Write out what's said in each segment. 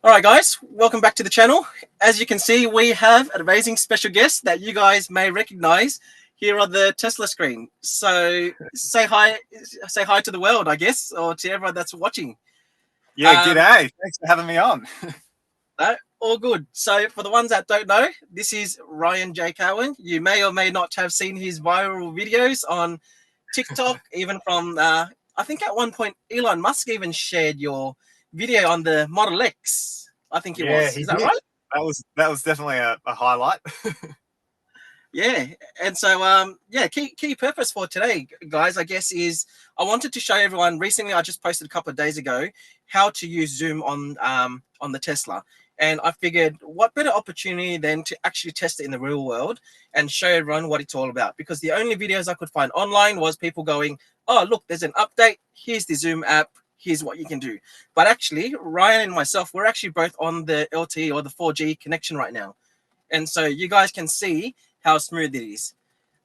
All right, guys, welcome back to the channel. As you can see, we have an amazing special guest that you guys may recognize here on the Tesla screen. So say hi to the world, I guess, or to everyone that's watching. Yeah, g'day. Thanks for having me on. No, all good. So for the ones that don't know, this is Ryan J. Cowan. You may or may not have seen his viral videos on TikTok, even from, I think at one point, Elon Musk even shared your video on the Model X. I think it Yeah, was. he Is that did. right? That was definitely a highlight. Yeah, and so yeah, key purpose for today, guys, I guess is I wanted to show everyone. Recently, I just posted a couple of days ago how to use Zoom on the Tesla, and I figured what better opportunity than to actually test it in the real world and show everyone what it's all about. Because the only videos I could find online was people going, "Oh, look, there's an update. Here's the Zoom app. Here's what you can do." But actually, Ryan and myself, we're actually both on the LTE or the 4G connection right now. And so you guys can see how smooth it is.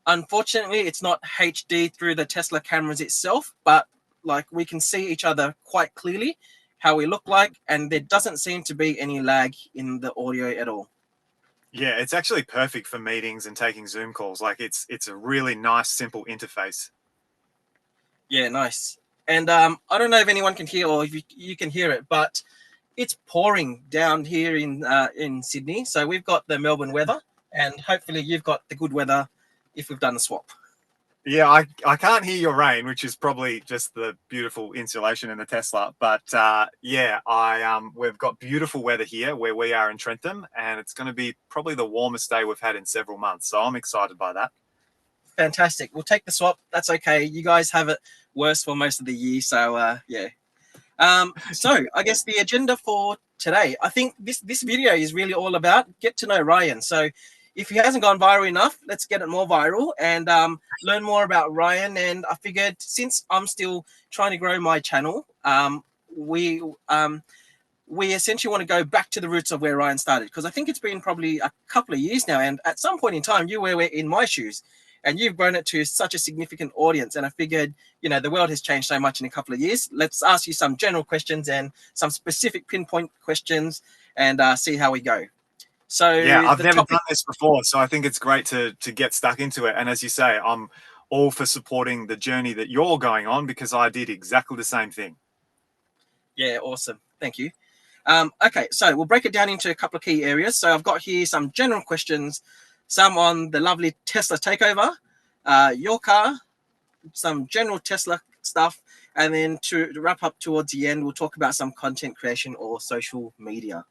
Unfortunately, it's not HD through the Tesla cameras itself, but like we can see each other quite clearly, how we look like, and there doesn't seem to be any lag in the audio at all. Yeah, it's actually perfect for meetings and taking Zoom calls. Like it's a really nice, simple interface. Yeah, nice. And I don't know if anyone can hear or if you can hear it, but it's pouring down here in Sydney. So we've got the Melbourne weather, and hopefully you've got the good weather if we've done the swap. Yeah, I can't hear your rain, which is probably just the beautiful insulation in the Tesla. But yeah, we've got beautiful weather here where we are in Trentham, and it's going to be probably the warmest day we've had in several months. So I'm excited by that. Fantastic. We'll take the swap. That's okay. You guys have it worse for most of the year. So yeah. So I guess the agenda for today, I think this video is really all about get to know Ryan. So if he hasn't gone viral enough, let's get it more viral and learn more about Ryan. And I figured since I'm still trying to grow my channel, we essentially want to go back to the roots of where Ryan started, because I think it's been probably a couple of years now. And at some point in time, you were in my shoes and you've grown it to such a significant audience. And I figured, the world has changed so much in a couple of years. Let's ask you some general questions and some specific pinpoint questions and see how we go. So Yeah, I've the never topic, done this before, so I think it's great to get stuck into it. And as you say, I'm all for supporting the journey that you're going on because I did exactly the same thing. yeah, awesome. Thank you. Okay, so we'll break it down into a couple of key areas. So I've got here some general questions, some on the lovely Tesla Takeover, your car, some general Tesla stuff, and then to wrap up towards the end, we'll talk about some content creation or social media.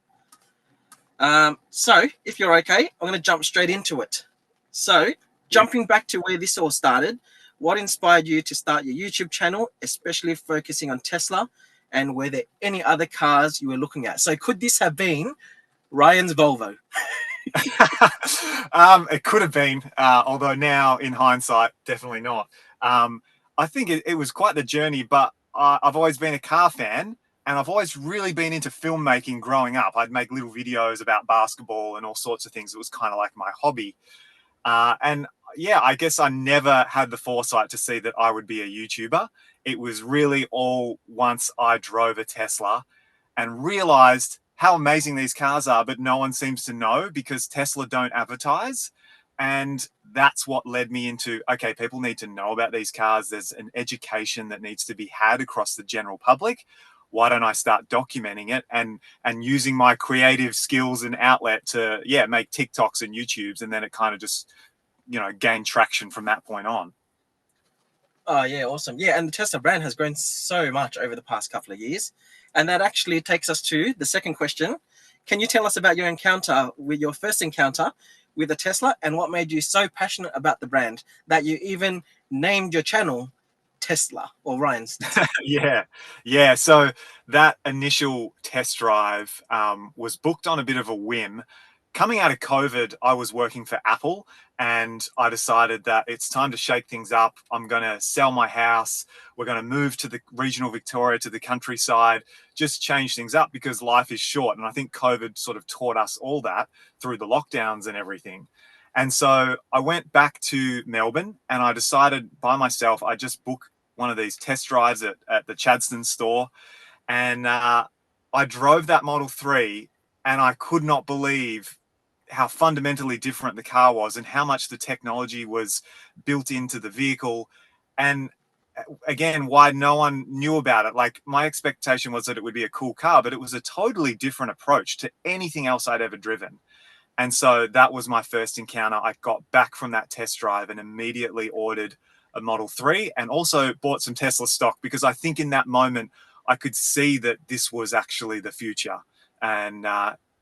So if you're okay, I'm going to jump straight into it. So jumping back to where this all started, what inspired you to start your YouTube channel, especially focusing on Tesla? And were there any other cars you were looking at? So could this have been Ryan's Volvo? It could have been, although now in hindsight, definitely not. I think it was quite the journey, but I've always been a car fan and I've always really been into filmmaking growing up. I'd make little videos about basketball and all sorts of things. It was kind of like my hobby. And yeah, I guess I never had the foresight to see that I would be a YouTuber. It was really all once I drove a Tesla and realized how amazing these cars are, but no one seems to know because Tesla don't advertise. And that's what led me into, okay, people need to know about these cars. There's an education that needs to be had across the general public. Why don't I start documenting it and using my creative skills and outlet to, yeah, make TikToks and YouTubes. And then it kind of just, gained traction from that point on. Oh, yeah, awesome. Yeah, and the Tesla brand has grown so much over the past couple of years. And that actually takes us to the second question. Can you tell us about your first encounter with a Tesla and what made you so passionate about the brand that you even named your channel Tesla or Ryan's Tesla? Yeah. So that initial test drive was booked on a bit of a whim. Coming out of COVID, I was working for Apple and I decided that it's time to shake things up. I'm going to sell my house. We're going to move to the regional Victoria, to the countryside, just change things up because life is short. And I think COVID sort of taught us all that through the lockdowns and everything. And so I went back to Melbourne and I decided by myself, I just book one of these test drives at the Chadstone store. And I drove that Model 3 and I could not believe how fundamentally different the car was and how much the technology was built into the vehicle. And again, why no one knew about it. Like, my expectation was that it would be a cool car, but it was a totally different approach to anything else I'd ever driven. And so that was my first encounter. I got back from that test drive and immediately ordered a Model 3 and also bought some Tesla stock, because I think in that moment I could see that this was actually the future. And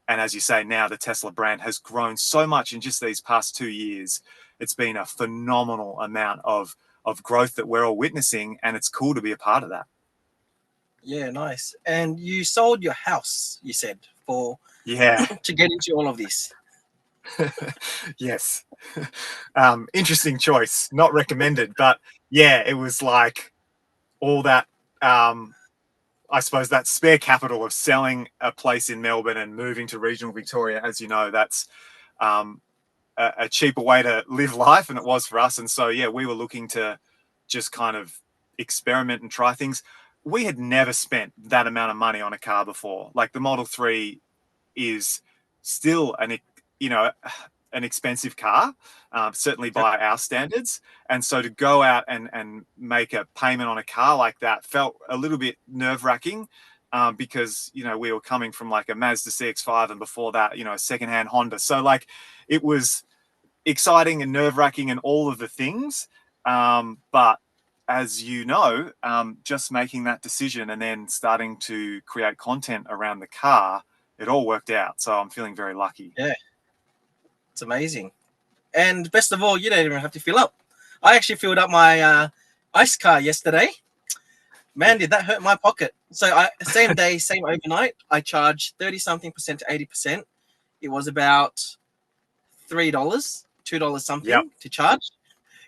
as you say, now the Tesla brand has grown so much in just these past 2 years. It's been a phenomenal amount of growth that we're all witnessing, and it's cool to be a part of that. Yeah, nice. And you sold your house, you said, for Yeah. to get into all of this. Yes. Interesting choice. Not recommended, but yeah, it was like all that, I suppose, that spare capital of selling a place in Melbourne and moving to regional Victoria. As you know, that's um, a cheaper way to live life, and it was for us. And so, yeah, we were looking to just kind of experiment and try things. We had never spent that amount of money on a car before. Like, the Model 3 is still you know an expensive car, certainly Yep. by our standards. And so to go out and make a payment on a car like that felt a little bit nerve-wracking, because we were coming from like a Mazda CX-5, and before that, a secondhand Honda. So like, it was exciting and nerve-wracking and all of the things. But as you know, just making that decision and then starting to create content around the car, it all worked out. So I'm feeling very lucky. Yeah, it's amazing. And best of all, you don't even have to fill up. I actually filled up my ice car yesterday. Man, did that hurt my pocket. So same day, same overnight, I charged 30 something percent to 80%. It was about $3, $2 Yep. something to charge,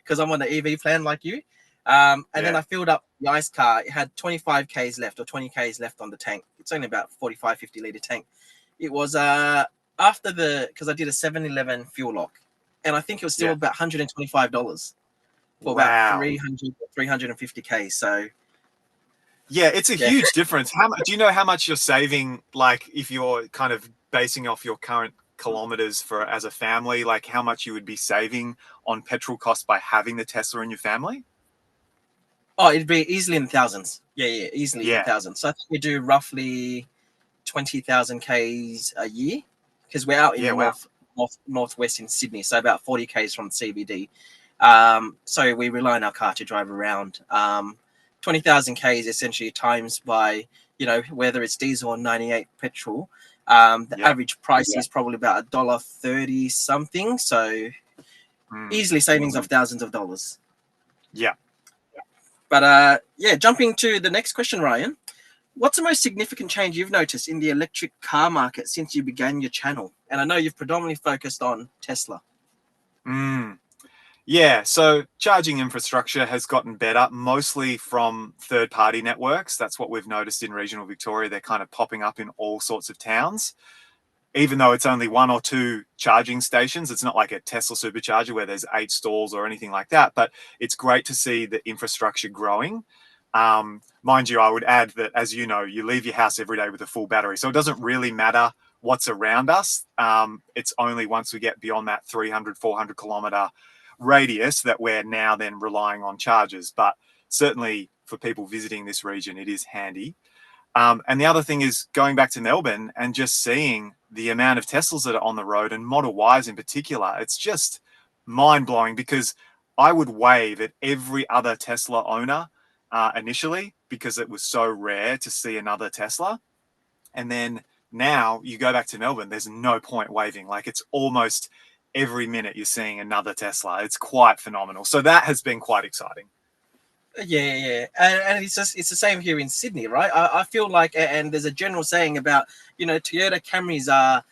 because I'm on the EV plan like you. And then I filled up the ice car. It had 25 Ks left, or 20 Ks left on the tank. It's only about 45, 50 litre tank. It was after because I did a 7-Eleven fuel lock, and I think it was still about $125 for about Wow. 300, 350 Ks. So yeah, it's a huge difference. Do you know how much you're saving? Like, if you're kind of basing off your current kilometers as a family, like how much you would be saving on petrol costs by having the Tesla in your family? Oh, it'd be easily in the thousands. Yeah, easily in the Yeah. thousands. So I think we do roughly 20,000 Ks a year, because we're out in Yeah, northwest in Sydney, so about 40 Ks from the CBD. So we rely on our car to drive around. 20,000 Ks essentially times by, whether it's diesel or 98 petrol. The average price is probably about $1.30 something. So easily savings of thousands of dollars. Yeah. But jumping to the next question, Ryan. What's the most significant change you've noticed in the electric car market since you began your channel? And I know you've predominantly focused on Tesla. Yeah, so charging infrastructure has gotten better, mostly from third-party networks. That's what we've noticed in regional Victoria. They're kind of popping up in all sorts of towns. Even though it's only 1 or 2 charging stations, it's not like a Tesla supercharger where there's 8 stalls or anything like that. But it's great to see the infrastructure growing. Mind you, I would add that, as you know, you leave your house every day with a full battery. So it doesn't really matter what's around us. It's only once we get beyond that 300, 400 kilometer radius that we're now then relying on chargers. But certainly for people visiting this region, it is handy. And the other thing is going back to Melbourne and just seeing the amount of Teslas that are on the road, and Model Ys in particular. It's just mind-blowing, because I would wave at every other Tesla owner initially, because it was so rare to see another Tesla. And then now you go back to Melbourne, there's no point waving. Like, it's almost every minute you're seeing another Tesla. It's quite phenomenal. So that has been quite exciting. Yeah, and it's the same here in Sydney, right? I feel like, and there's a general saying about, Toyota Camrys are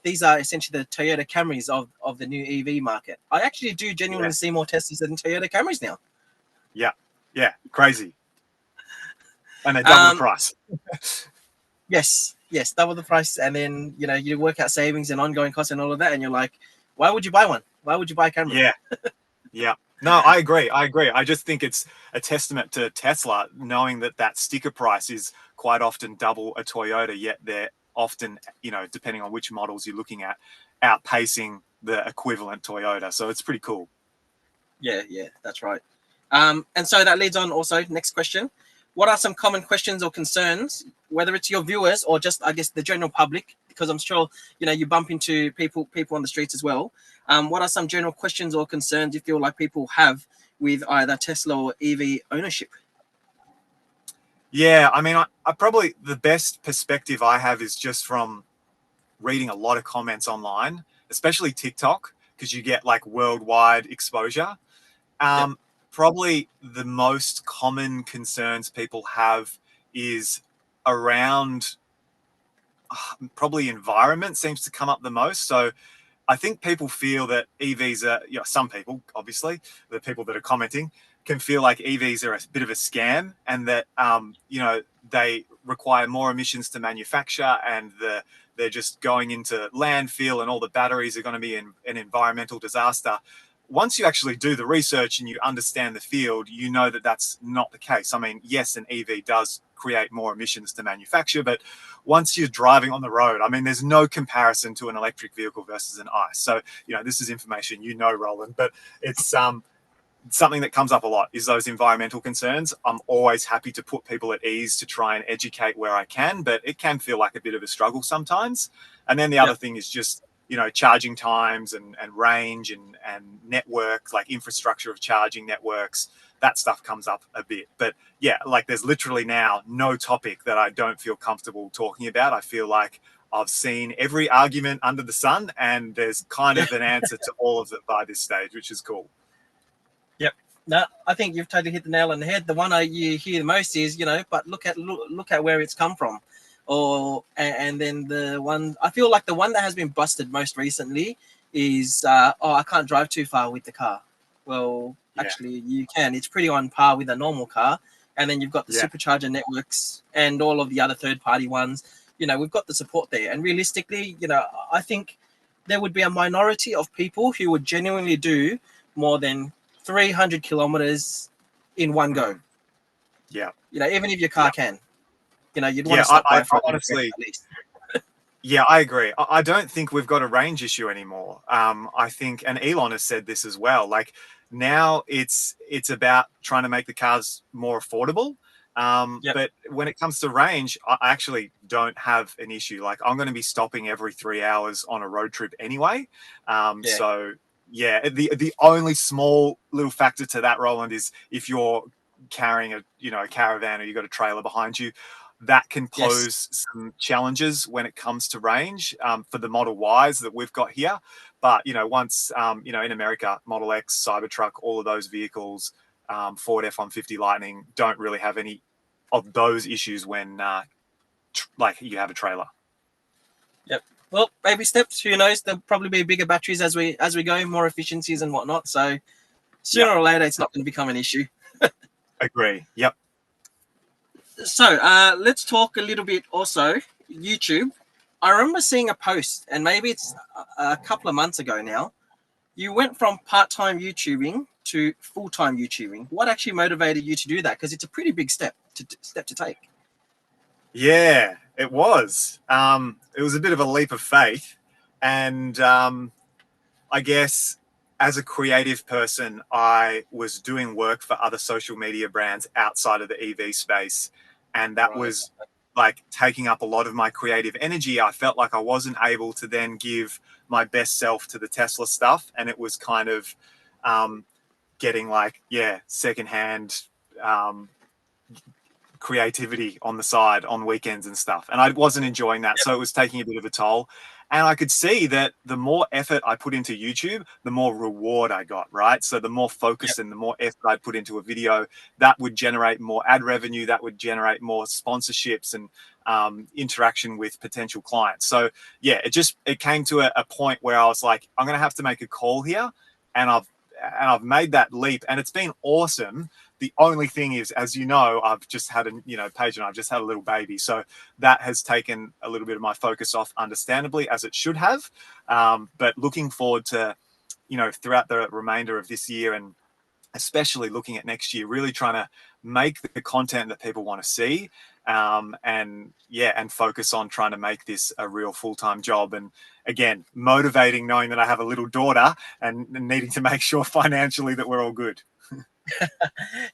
these are essentially the Toyota Camrys of the new EV market. I actually do genuinely see more Teslas than Toyota Camrys now. Yeah, crazy. And they double the price. Yes, double the price, and then you work out savings and ongoing costs and all of that, and you're like, why would you buy one? Why would you buy a Camry? Yeah. No, I agree. I agree. I just think it's a testament to Tesla, knowing that that sticker price is quite often double a Toyota, yet they're often, depending on which models you're looking at, outpacing the equivalent Toyota. So it's pretty cool. Yeah, that's right. And so that leads on also, next question. What are some common questions or concerns, whether it's your viewers or just, I guess, the general public, because I'm sure, you bump into people on the streets as well. What are some general questions or concerns you feel like people have with either Tesla or EV ownership? Yeah, I mean, I probably the best perspective I have is just from reading a lot of comments online, especially TikTok, because you get like worldwide exposure. Yep. Um, Probably the most common concerns people have is around probably environment seems to come up the most. So I think people feel that EVs are, some people, obviously, the people that are commenting, can feel like EVs are a bit of a scam and that, they require more emissions to manufacture and they're just going into landfill and all the batteries are going to be an environmental disaster. Once you actually do the research and you understand the field, you know that that's not the case. I mean, yes, an EV does create more emissions to manufacture, but once you're driving on the road, I mean, there's no comparison to an electric vehicle versus an ICE. So, this is information Roland, but it's something that comes up a lot is those environmental concerns. I'm always happy to put people at ease to try and educate where I can, but it can feel like a bit of a struggle sometimes. And then the other Yep. thing is just, charging times and range and network, like infrastructure of charging networks. That stuff comes up a bit. But yeah, like there's literally now no topic that I don't feel comfortable talking about. I feel like I've seen every argument under the sun and there's kind of an answer to all of it by this stage, which is cool. Yep. No, I think you've totally hit the nail on the head. The one you hear the most is, but look at where it's come from, and then the one I feel like the one that has been busted most recently is, I can't drive too far with the car. Well, Yeah. actually, you can. It's pretty on par with a normal car, and then you've got the Yeah. supercharger networks and all of the other third-party ones. We've got the support there, and realistically, I think there would be a minority of people who would genuinely do more than 300 kilometers in one go. Yeah. Even if your car Yeah. can, you'd want Yeah. to stop by I for a refresh honestly, at least. yeah, I agree. I don't think we've got a range issue anymore. I think, and Elon has said this as well. Like now, it's about trying to make the cars more affordable. Yep. But when it comes to range, I actually don't have an issue. Like I'm going to be stopping every 3 hours on a road trip anyway. Yeah. So yeah, the only small little factor to that, Roland, is if you're carrying a caravan or you've got a trailer behind you, that can Yes. pose some challenges when it comes to range for the Model Ys that we've got here. But once in America, Model X, Cybertruck, all of those vehicles, Ford F-150 Lightning don't really have any of those issues when like you have a trailer. Yep. Well, baby steps. Who knows? There'll probably be bigger batteries as we go, more efficiencies and whatnot. So Yeah, sooner or later, it's not going to become an issue. agree. Yep. So let's talk a little bit also YouTube. I remember seeing a post, and maybe it's a couple of months ago now. You went from part-time YouTubing to full-time YouTubing. What actually motivated you to do that? Because it's a pretty big step to take. Yeah, it was. It was a bit of a leap of faith, and I guess as a creative person, I was doing work for other social media brands outside of the EV space. And that Right. was like taking up a lot of my creative energy. I felt like I wasn't able to then give my best self to the Tesla stuff. And it was kind of getting like, yeah, secondhand creativity on the side on weekends and stuff. And I wasn't enjoying that. Yep. So it was taking a bit of a toll. And I could see that the more effort I put into YouTube, the more reward I got, right? So the more focus Yep. and the more effort I put into a video, that would generate more ad revenue, that would generate more sponsorships and interaction with potential clients. So yeah, it came to a point where I was like, I'm going to have to make a call here. And I've made that leap and it's been awesome. The only thing is, as you know, I've just had Paige and I've just had a little baby. So that has taken a little bit of my focus off, understandably, as it should have. But looking forward to, throughout the remainder of this year and especially looking at next year, really trying to make the content that people want to see, and focus on trying to make this a real full-time job. And again, motivating, knowing that I have a little daughter and needing to make sure financially that we're all good.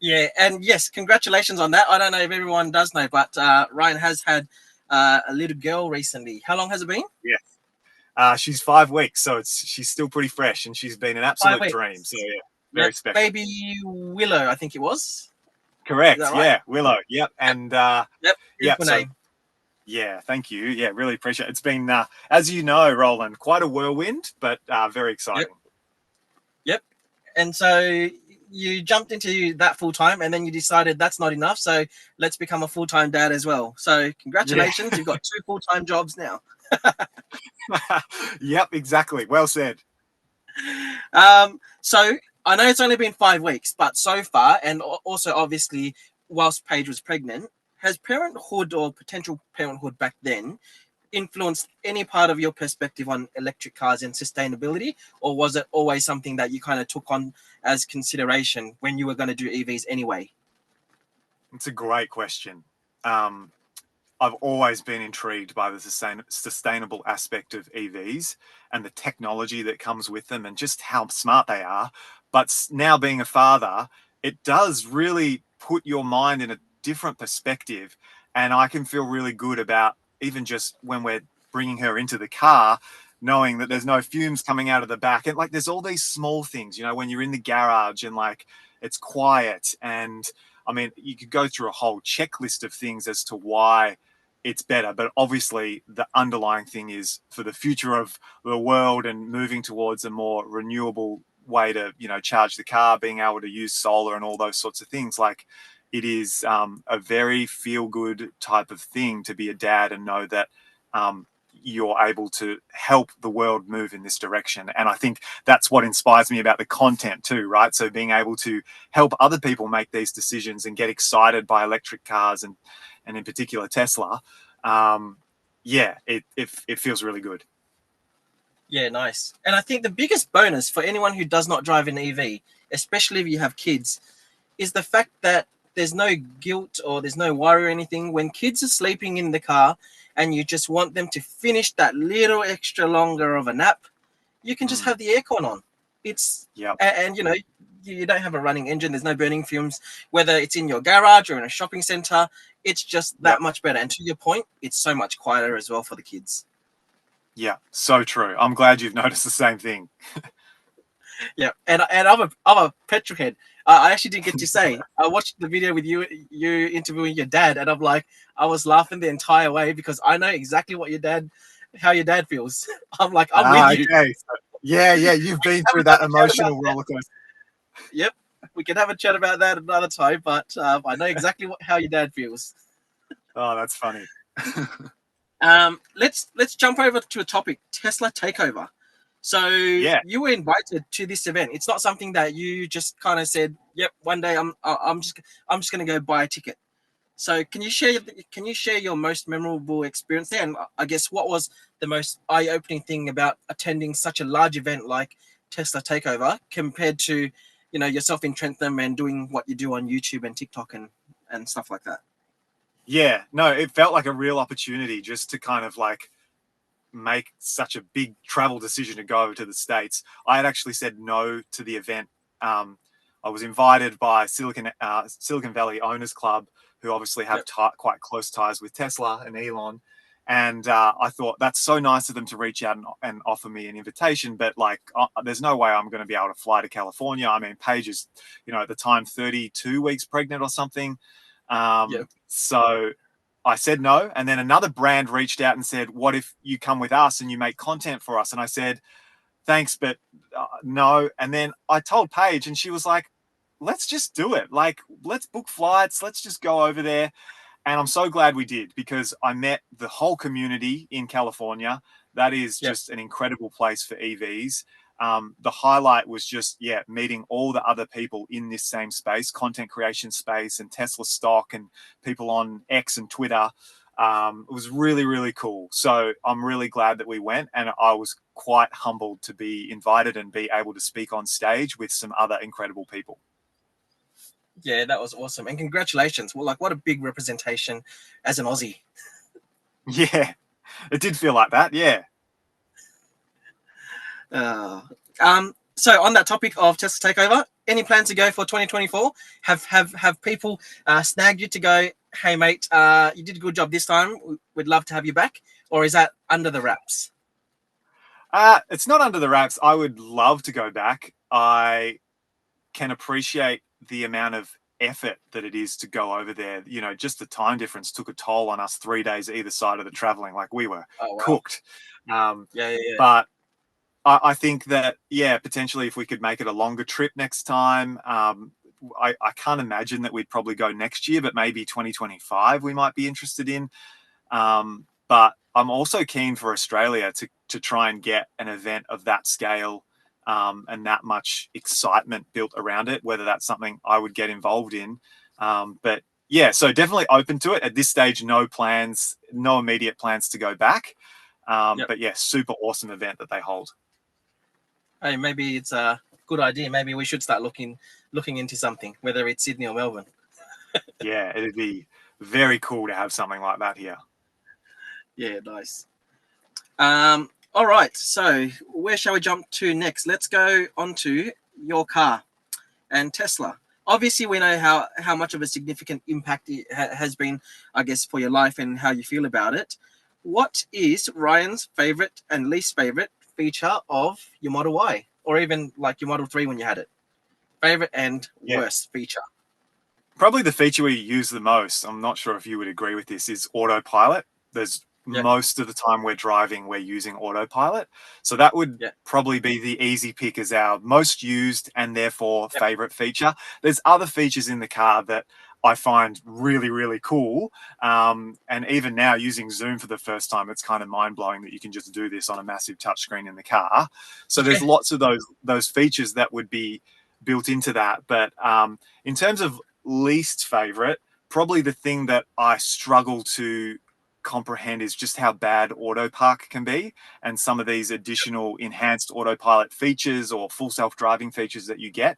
Yeah, and yes, congratulations on that. I don't know if everyone does know, but Ryan has had a little girl recently. How long has it been? Yeah. She's 5 weeks, so she's still pretty fresh, and she's been an Five absolute dream. weeks. So yeah, very Yep, special. baby Willow, I think it was. Is that Correct. right? Yeah, Willow. Yep. And Yep, yeah, beautiful so name. yeah, thank you. Yeah, really appreciate it. It's been, as you know, Roland, quite a whirlwind, but very Yep, exciting. yep. And so you jumped into that full time, and then you decided that's not enough. So let's become a full time dad as well. So Yeah. congratulations, you've got two full time jobs now. Yep, exactly. Well said. So I know it's only been 5 weeks, but so far, and also obviously, whilst Paige was pregnant, has parenthood or potential parenthood back then influenced any part of your perspective on electric cars and sustainability, or was it always something that you kind of took on as consideration when you were going to do EVs anyway? It's a great question. Um, I've always been intrigued by the sustainable aspect of EVs and the technology that comes with them and just how smart they are. But now being a father, it does really put your mind in a different perspective. And I can feel really good about even just when we're bringing her into the car, knowing that there's no fumes coming out of the back. And like, there's all these small things, when you're in the garage and like it's quiet. And I mean, you could go through a whole checklist of things as to why it's better. But obviously, the underlying thing is for the future of the world and moving towards a more renewable way to, charge the car, being able to use solar and all those sorts of things. Like, it is a very feel good type of thing to be a dad and know that you're able to help the world move in this direction. And I think that's what inspires me about the content too, right? So being able to help other people make these decisions and get excited by electric cars and in particular Tesla, it feels really good. Yeah, nice. And I think the biggest bonus for anyone who does not drive an EV, especially if you have kids, is the fact that there's no guilt or there's no worry or anything. When kids are sleeping in the car and you just want them to finish that little extra longer of a nap, you can just have the aircon on. It's Yep. and you don't have a running engine. There's no burning fumes. Whether it's in your garage or in a shopping center, it's just that Yep. much better. And to your point, it's so much quieter as well for the kids. Yeah, so true. I'm glad you've noticed the same thing. Yeah, and I'm a petrol head. I actually didn't get to say. I watched the video with you interviewing your dad, and I'm like, I was laughing the entire way because I know exactly how your dad feels. I'm like, I'm with you. Okay. So, yeah, you've been Have through that another chat about emotional that. roller coaster. Yep, we can have a chat about that another time. But I know exactly how your dad feels. Oh, that's funny. Let's jump over to a topic: Tesla takeover. So Yeah. you were invited to this event. It's not something that you just kind of said, "Yep, one day I'm just going to go buy a ticket." So can you share your most memorable experience there? And I guess what was the most eye-opening thing about attending such a large event like Tesla Takeover compared to, yourself in Trentham and doing what you do on YouTube and TikTok and stuff like that? Yeah. No, it felt like a real opportunity just to kind of like make such a big travel decision to go over to the States. I had actually said no to the event. I was invited by Silicon Valley Owners Club, who obviously have Yep. quite close ties with Tesla and Elon. And I thought that's so nice of them to reach out and offer me an invitation. But like, there's no way I'm going to be able to fly to California. I mean, Paige is, at the time, 32 weeks pregnant or something. Yep. So I said no. And then another brand reached out and said, what if you come with us and you make content for us? And I said, thanks, but no. And then I told Paige and she was like, let's just do it. Like, let's book flights. Let's just go over there. And I'm so glad we did because I met the whole community in California. That is Yep. just an incredible place for EVs. The highlight was just, meeting all the other people in this same space, content creation space and Tesla stock and people on X and Twitter. It was really, really cool. So I'm really glad that we went, and I was quite humbled to be invited and be able to speak on stage with some other incredible people. Yeah, that was awesome. And congratulations. Well, like, what a big representation as an Aussie. Yeah, it did feel like that. Yeah. Uh, so on that topic of Tesla Takeover, any plans to go for 2024? Have people snagged you to go, hey, mate, you did a good job this time. We'd love to have you back. Or is that under the wraps? It's not under the wraps. I would love to go back. I can appreciate the amount of effort that it is to go over there. You know, just the time difference took a toll on us 3 days either side of the traveling. Like we were Oh, wow. cooked. Um, Yeah. but I think that, yeah, potentially if we could make it a longer trip next time, I can't imagine that we'd probably go next year, but maybe 2025 we might be interested in. But I'm also keen for Australia to try and get an event of that scale and that much excitement built around it, whether that's something I would get involved in. But yeah, so definitely open to it. At this stage, no plans, no immediate plans to go back. Yep. But yeah, super awesome event that they hold. Hey, maybe it's a good idea. Maybe we should start looking into something, whether it's Sydney or Melbourne. Yeah, it'd be very cool to have something like that here. Yeah, nice. All right. So where shall we jump to next? Let's go onto your car and Tesla. Obviously, we know how much of a significant impact it has been, I guess, for your life and how you feel about it. What is Ryan's favorite and least favorite feature of your Model Y, or even like your Model 3 when you had it? Favorite and Yeah. worst feature. Probably the feature we use the most, I'm not sure if you would agree with this, is autopilot. There's Yeah, most of the time we're driving, we're using autopilot. So that would yeah, probably be the easy pick as our most used and therefore yeah, favorite feature. There's other features in the car that I find really, really cool. And even now, using Zoom for the first time, it's kind of mind blowing that you can just do this on a massive touchscreen in the car. So yeah. there's lots of those features that would be built into that. But in terms of least favorite, probably the thing that I struggle to comprehend is just how bad auto park can be, and some of these additional enhanced autopilot features or full self-driving features that you get.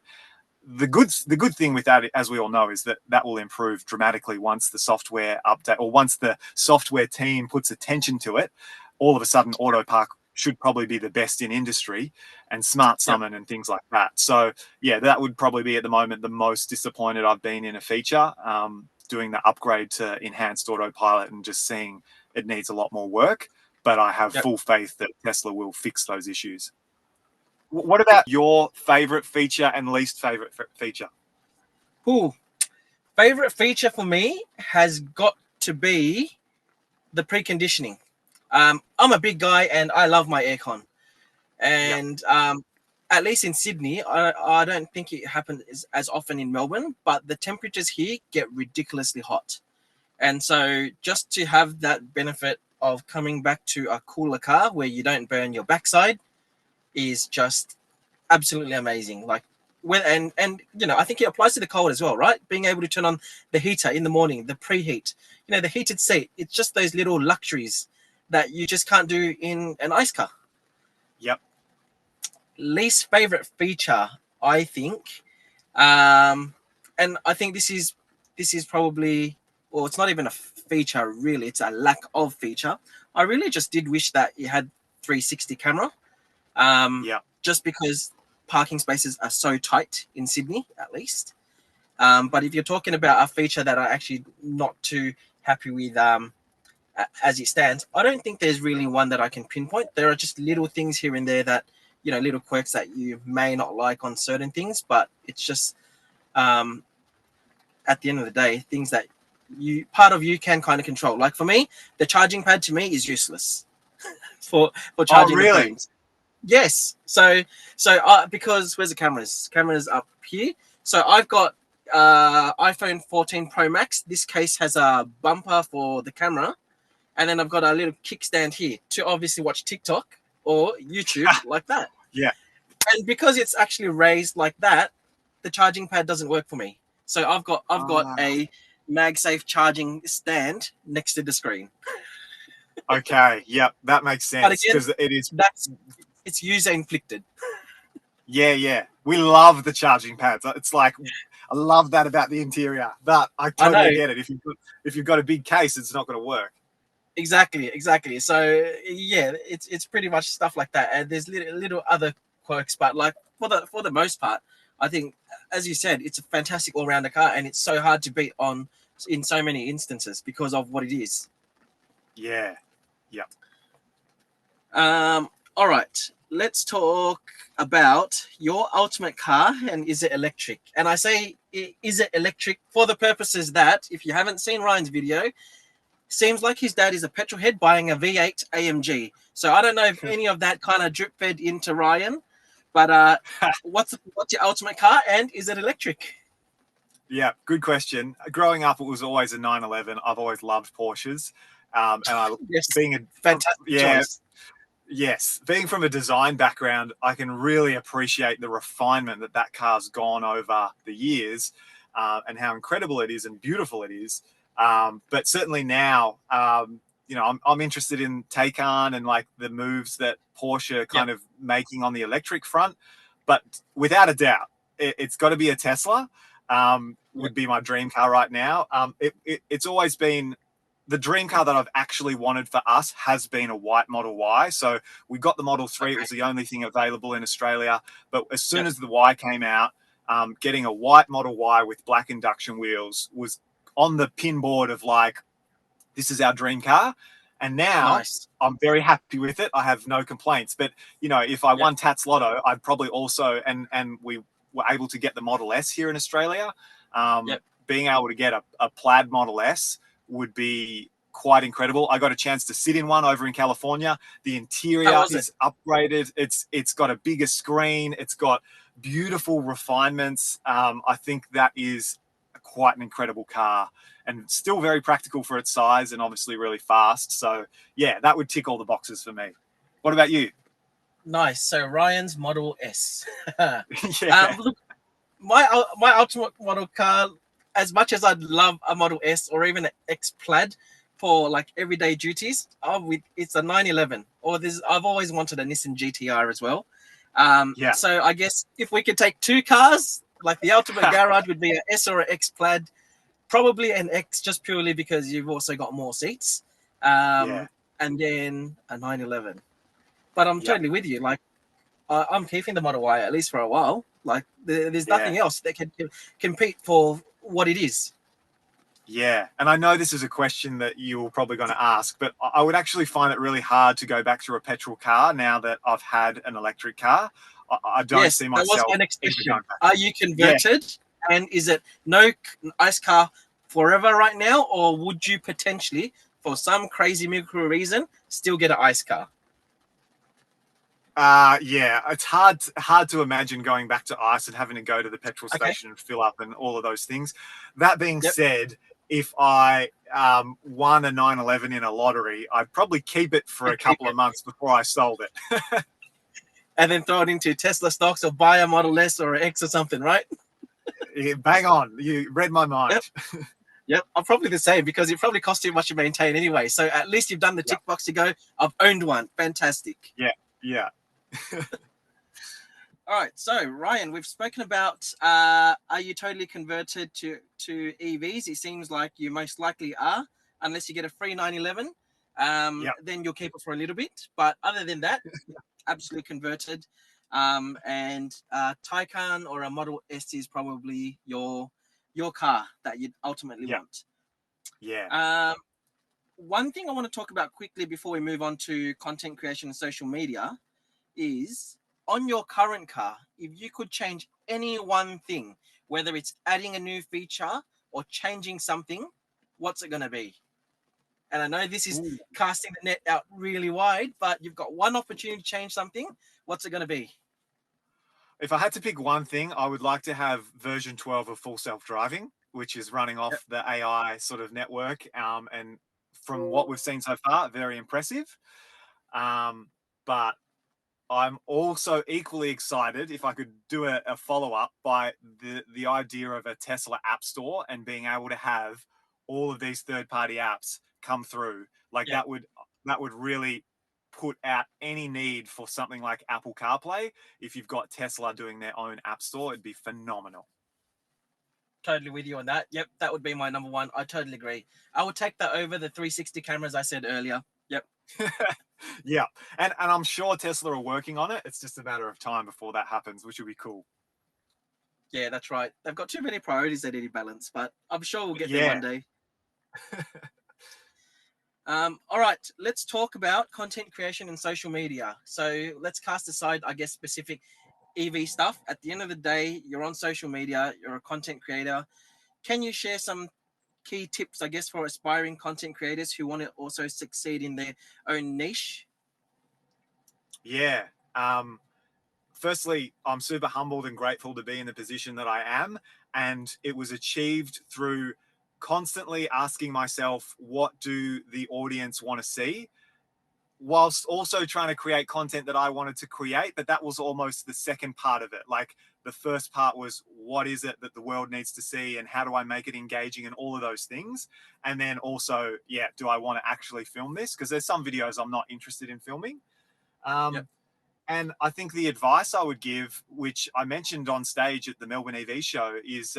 The good thing with that, as we all know, is that will improve dramatically once the software update, or once the software team puts attention to it. All of a sudden auto park should probably be the best in industry, and smart Yep. summon and things like that. So yeah, that would probably be at the moment the most disappointed I've been in a feature. Doing the upgrade to enhanced autopilot and just seeing it needs a lot more work, but I have Yep. full faith that Tesla will fix those issues. What about your favorite feature and least favorite feature? Ooh, favorite feature for me has got to be the preconditioning. I'm a big guy and I love my aircon. Yeah. And at least in Sydney, I don't think it happens as often in Melbourne, but the temperatures here get ridiculously hot. And so just to have that benefit of coming back to a cooler car where you don't burn your backside is just absolutely amazing. Like when and you know, I think it applies to the cold as well, right? Being able to turn on the heater in the morning, the preheat, you know, the heated seat. It's just those little luxuries that you just can't do in an ice car. Yep. Least favorite feature, I think, um, and I think this is probably, well, it's not even a feature really. It's a lack of feature. I really just did wish that it had 360 camera, Yep. just because parking spaces are so tight in Sydney, at least. But if you're talking about a feature that I actually not too happy with, as it stands, I don't think there's really one that I can pinpoint. There are just little things here and there that, you know, little quirks that you may not like on certain things, but it's just, um, at the end of the day, things that part of you can kind of control. Like for me, the charging pad to me is useless for Oh, charging the really? phones. Yes. Because where's the cameras? Cameras up here. So I've got iPhone 14 Pro Max. This case has a bumper for the camera, and then I've got a little kickstand here to obviously watch TikTok or YouTube like that. Yeah. And because it's actually raised like that, the charging pad doesn't work for me. So I've got Ah, a MagSafe charging stand next to the screen. okay. Yep. That makes But sense again, because it is. that's it's user inflicted. Yeah. Yeah. We love the charging pads. It's like I love that about the interior, but I I know. totally get it. If you've got a big case, it's not going to work. Exactly. So yeah, it's pretty much stuff like that. And there's little other quirks, but like for the most part, I think, as you said, it's a fantastic all rounder car, and it's so hard to beat on in so many instances because of what it is. Yeah. Yeah. All right, let's talk about your ultimate car and is it electric? And I say, is it electric for the purposes that, if you haven't seen Ryan's video, seems like his dad is a petrol head buying a V8 AMG. So I don't know if any of that kind of drip fed into Ryan, but what's your ultimate car and is it electric? Yeah, good question. Growing up, it was always a 911. I've always loved Porsches, and I Yes, being a fantastic yeah. choice. Yes, being from a design background, I can really appreciate the refinement that car's gone over the years, and how incredible it is and beautiful it is. But certainly now, I'm interested in Taycan and like the moves that Porsche Yep. kind of making on the electric front. But without a doubt, it's got to be a Tesla. Yep. Would be my dream car right now. It's always been the dream car that I've actually wanted for us has been a white Model Y. So we got the Model 3. It Okay. was the only thing available in Australia. But as soon Yep. as the Y came out, getting a white Model Y with black induction wheels was on the pinboard of like, this is our dream car. And now Nice. I'm very happy with it. I have no complaints. But, if I Yep. won Tats Lotto, I'd probably also, and we were able to get the Model S here in Australia. Yep. Being able to get a plaid Model S would be quite incredible. I got a chance to sit in one over in California. The How interior was it? is upgraded. It's got a bigger screen. It's got beautiful refinements. I think that is quite an incredible car and still very practical for its size and obviously really fast. So yeah, that would tick all the boxes for me. What about you? Nice. So Ryan's Model S. Yeah. Look, my ultimate model car, as much as I'd love a Model S or even an X Plaid for like everyday duties, it's a 911. Or I've always wanted a Nissan GTR as well. Yeah. So I guess if we could take two cars, like the ultimate garage would be an S or an X Plaid, probably an X just purely because you've also got more seats, Yeah. and then a 911. But I'm Yeah. totally with you. Like I'm keeping the Model Y at least for a while. Like there's Yeah. nothing else that can compete for what it is. Yeah. And I know this is a question that you're probably going to ask, but I would actually find it really hard to go back to a petrol car now that I've had an electric car. I don't Yes, see that was myself my next ever going question. back. Are you Yeah. converted? And is it no ice car forever right now, or would you potentially, for some crazy miracle reason, still get an ice car? Yeah, it's hard to imagine going back to ice and having to go to the petrol Okay. station and fill up and all of those things. That being Yep. said, if I won a 911 in a lottery, I'd probably keep it for a You'd keep couple of it. months before I sold it. And then throw it into Tesla stocks or buy a Model S or an X or something, right? Yeah, bang on, you read my Yep. mind. Yep. I'm probably the same because it probably costs too much to maintain anyway. So at least you've done the Yeah, tick box to go, I've owned one. Fantastic. yeah, yeah, All right. So Ryan, we've spoken about are you totally converted to EVs? It seems like you most likely are, unless you get a free 911. yeah, Then you'll keep it for a little bit. But other than that, absolutely converted. And Taycan or a Model S is probably your car that you'd ultimately yeah, want. yeah, Um, One thing I want to talk about quickly before we move on to content creation and social media is on your current car, if you could change any one thing, whether it's adding a new feature or changing something, what's it going to be? And I know this is Ooh. casting the net out really wide, but you've got one opportunity to change something. What's it going to be? If I had to pick one thing, I would like to have version 12 of full self-driving, which is running Yep. off the AI sort of network. And from what we've seen so far, very impressive. But I'm also equally excited if I could do a follow-up by the idea of a Tesla app store and being able to have all of these third-party apps come through. Like Yep. that would really put out any need for something like Apple CarPlay. If you've got Tesla doing their own app store, it'd be phenomenal. totally with you on that. Yep, that would be my number one. I totally agree. I would take that over the 360 cameras I said earlier. Yep. Yeah, and I'm sure Tesla are working on it. It's just a matter of time before that happens, which would be cool. Yeah, that's right. They've got too many priorities they need to balance, but I'm sure we'll get there Yeah. one day. All right, let's talk about content creation and social media. So let's cast aside, I guess, specific EV stuff. At the end of the day, you're on social media, you're a content creator. Can you share some key tips, I guess, for aspiring content creators who want to also succeed in their own niche? Yeah. Firstly, I'm super humbled and grateful to be in the position that I am. And it was achieved through constantly asking myself, what do the audience want to see? Whilst also trying to create content that I wanted to create. But that was almost the second part of it. Like the first part was, what is it that the world needs to see and how do I make it engaging and all of those things. And then also, yeah, do I want to actually film this? Because there's some videos I'm not interested in filming. Yep. And I think the advice I would give, which I mentioned on stage at the Melbourne EV show, is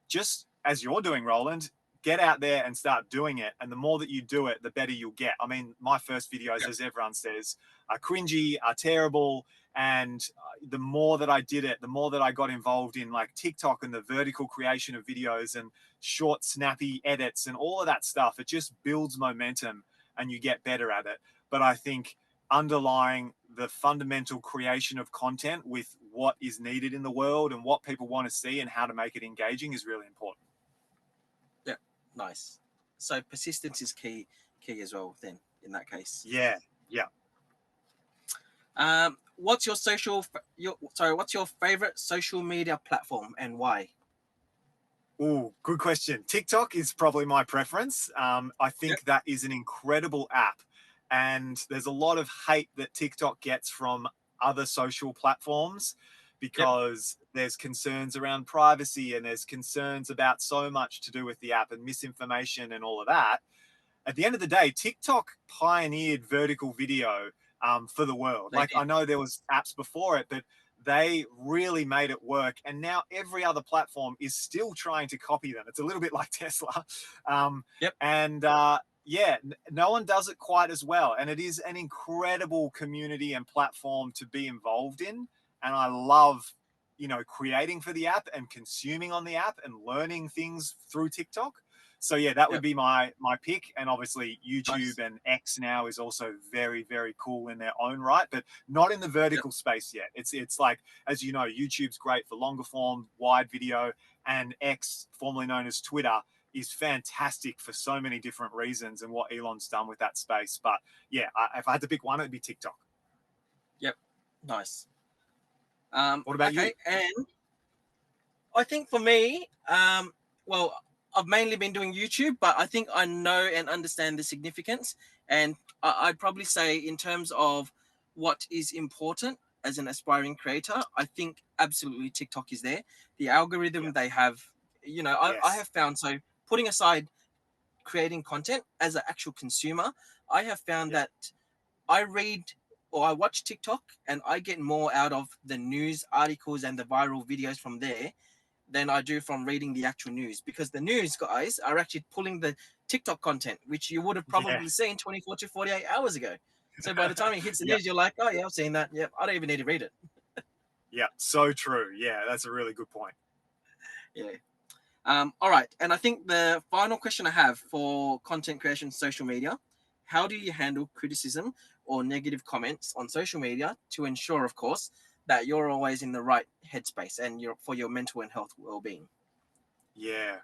just as you're doing, Roland, get out there and start doing it. And the more that you do it, the better you'll get. I mean, my first videos, Yep. as everyone says, are cringy, are terrible. And the more that I did it, the more that I got involved in like TikTok and the vertical creation of videos and short, snappy edits and all of that stuff, it just builds momentum and you get better at it. But I think underlying the fundamental creation of content with what is needed in the world and what people want to see and how to make it engaging is really important. Yep. Nice. So persistence is key as well. Then in that case, Yeah, yeah. what's your what's your favorite social media platform and why? Oh, good question. TikTok is probably my preference. I Yep. think that is an incredible app. And there's a lot of hate that TikTok gets from other social platforms Yep. because there's concerns around privacy and there's concerns about so much to do with the app and misinformation and all of that. At the end of the day, TikTok pioneered vertical video for the world. They Like did. I know there was apps before it, but they really made it work. And now every other platform is still trying to copy them. It's a little bit like Tesla. Yep. And yeah, no one does it quite as well. And it is an incredible community and platform to be involved in. And I love, creating for the app and consuming on the app and learning things through TikTok. So yeah, that would Yep. be my pick. And obviously YouTube Nice. and X now is also very, very cool in their own right, but not in the Yep. vertical space yet. It's like, as you know, YouTube's great for longer form, wide video, and X, formerly known as Twitter, is fantastic for so many different reasons and what Elon's done with that space. But yeah, if I had to pick one, it'd be TikTok. Yep. Nice. What about you? Okay, and I think for me, well, I've mainly been doing YouTube, but I think I know and understand the significance. And I'd probably say, in terms of what is important as an aspiring creator, I think absolutely TikTok is there. The Yeah. algorithm they have, I Yes. have found, so putting aside creating content as an actual consumer, I have found Yeah. that I read or I watch TikTok and I get more out of the news articles and the viral videos from there than I do from reading the actual news, because the news guys are actually pulling the TikTok content, which you would have Yeah. probably seen 24 to 48 hours ago. So by the time it hits the Yeah. news, you're like, oh yeah, I've seen that. Yep, I don't even need to read it. Yeah. So true. Yeah. That's a really good point. Yeah. All right. And I think the final question I have for content creation social media: how do you handle criticism or negative comments on social media to ensure, of course, that you're always in the right headspace and you're for your mental and health well-being? Yeah.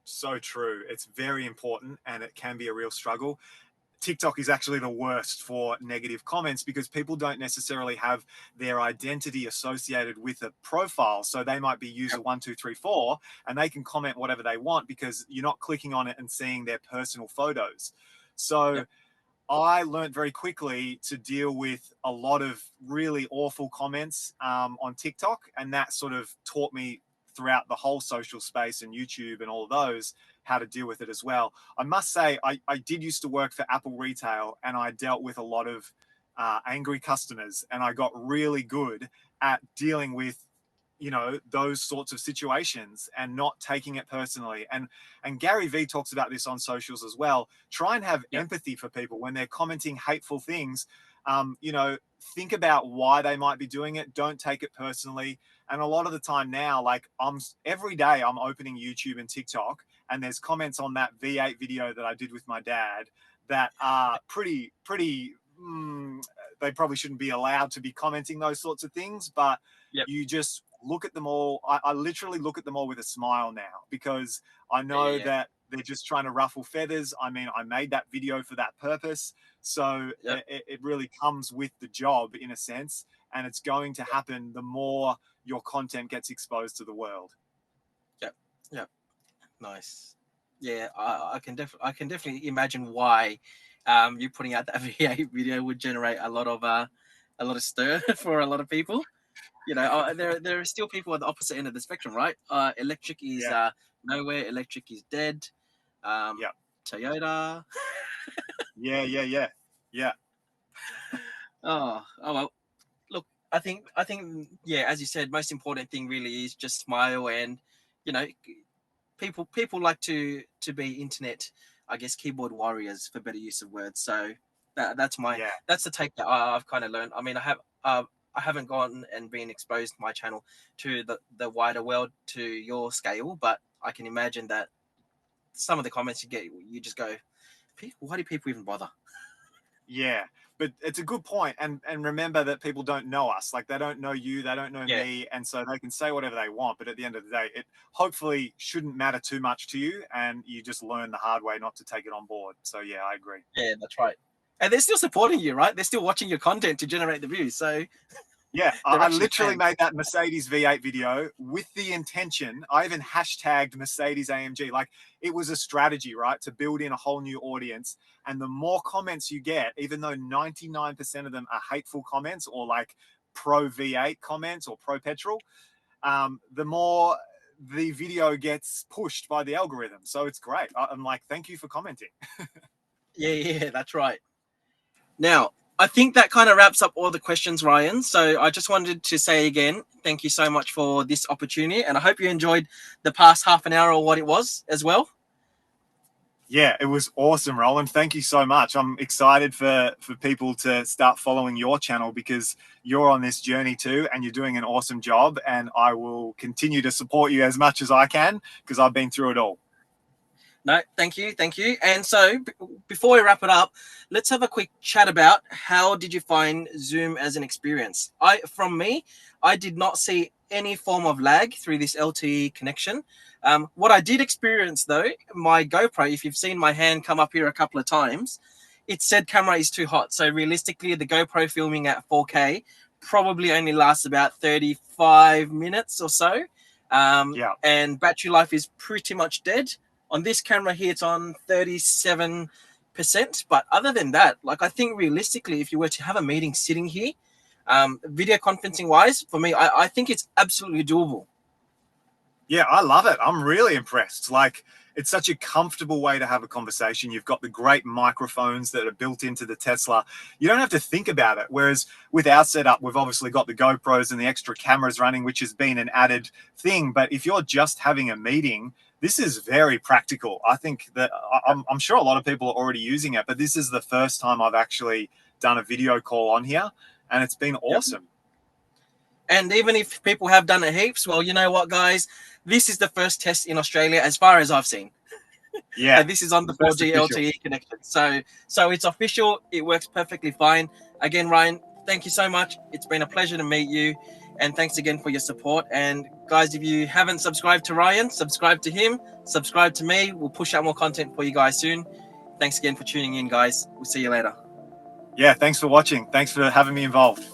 So true. It's very important and it can be a real struggle. TikTok is actually the worst for negative comments because people don't necessarily have their identity associated with a profile. So they might be user Yep. 1234 and they can comment whatever they want because you're not clicking on it and seeing their personal photos. So Yep. I learned very quickly to deal with a lot of really awful comments on TikTok, and that sort of taught me throughout the whole social space and YouTube and all of those how to deal with it as well. I must say, I did used to work for Apple Retail, and I dealt with a lot of angry customers, and I got really good at dealing with you know, those sorts of situations and not taking it personally. And Gary Vee talks about this on socials as well. Try and have empathy for people when they're commenting hateful things. You know, think about why they might be doing it. Don't take it personally. And a lot of the time now, like every day I'm opening YouTube and TikTok, and there's comments on that V8 video that I did with my dad that are pretty they probably shouldn't be allowed to be commenting those sorts of things, but you just look at them all. I literally look at them all with a smile now, because I know that they're just trying to ruffle feathers. I mean, I made that video for that purpose. So it really comes with the job in a sense, and it's going to happen the more your content gets exposed to the world. Yep. Nice. Yeah, I can definitely imagine why you putting out that V8 video would generate a lot of stir for a lot of people. You know, there are still people at the opposite end of the spectrum, right? Electric is nowhere. Electric is dead. Toyota. Yeah. Oh well. Look, I think as you said, most important thing really is just smile, and you know, people like to be internet, I guess, keyboard warriors, for better use of words. So that's the take that I've kind of learned. I mean, I haven't gone and been exposed my channel to the wider world to your scale, but I can imagine that some of the comments you get, you just go, why do people even bother? Yeah, but it's a good point. And remember that people don't know us. Like, they don't know you, they don't know me. And so they can say whatever they want. But at the end of the day, it hopefully shouldn't matter too much to you. And you just learn the hard way not to take it on board. So, yeah, I agree. Yeah, that's right. And they're still supporting you, right? They're still watching your content to generate the views. So, yeah, I literally made that Mercedes V8 video with the intention. I even hashtagged Mercedes AMG. Like, it was a strategy, right, to build in a whole new audience. And the more comments you get, even though 99% of them are hateful comments or like pro V8 comments or pro petrol, the more the video gets pushed by the algorithm. So it's great. I'm like, thank you for commenting. Yeah, that's right. Now, I think that kind of wraps up all the questions, Ryan. So I just wanted to say again, thank you so much for this opportunity. And I hope you enjoyed the past half an hour or what it was as well. Yeah, it was awesome, Roland. Thank you so much. I'm excited for people to start following your channel, because you're on this journey too, and you're doing an awesome job. And I will continue to support you as much as I can, because I've been through it all. No, thank you. And so before we wrap it up, let's have a quick chat about how did you find Zoom as an experience? I did not see any form of lag through this LTE connection. What I did experience though, my GoPro, if you've seen my hand come up here a couple of times, it said camera is too hot. So realistically, the GoPro filming at 4K probably only lasts about 35 minutes or so. And battery life is pretty much dead. On this camera here, it's on 37%. But other than that, like, I think realistically, if you were to have a meeting sitting here, video conferencing wise, for me, I think it's absolutely doable. Yeah, I love it. I'm really impressed. Like, it's such a comfortable way to have a conversation. You've got the great microphones that are built into the Tesla. You don't have to think about it. Whereas with our setup, we've obviously got the GoPros and the extra cameras running, which has been an added thing. But if you're just having a meeting, this is very practical. I think that I'm sure a lot of people are already using it, but this is the first time I've actually done a video call on here, and it's been awesome. And even if people have done it heaps, well, you know what, guys? This is the first test in Australia, as far as I've seen. Yeah. And this is on the 4G LTE connection. So it's official. It works perfectly fine. Again, Ryan, thank you so much. It's been a pleasure to meet you. And thanks again for your support. And guys, if you haven't subscribed to Ryan, subscribe to him, subscribe to me. We'll push out more content for you guys soon. Thanks again for tuning in, guys. We'll see you later. Yeah, thanks for watching. Thanks for having me involved.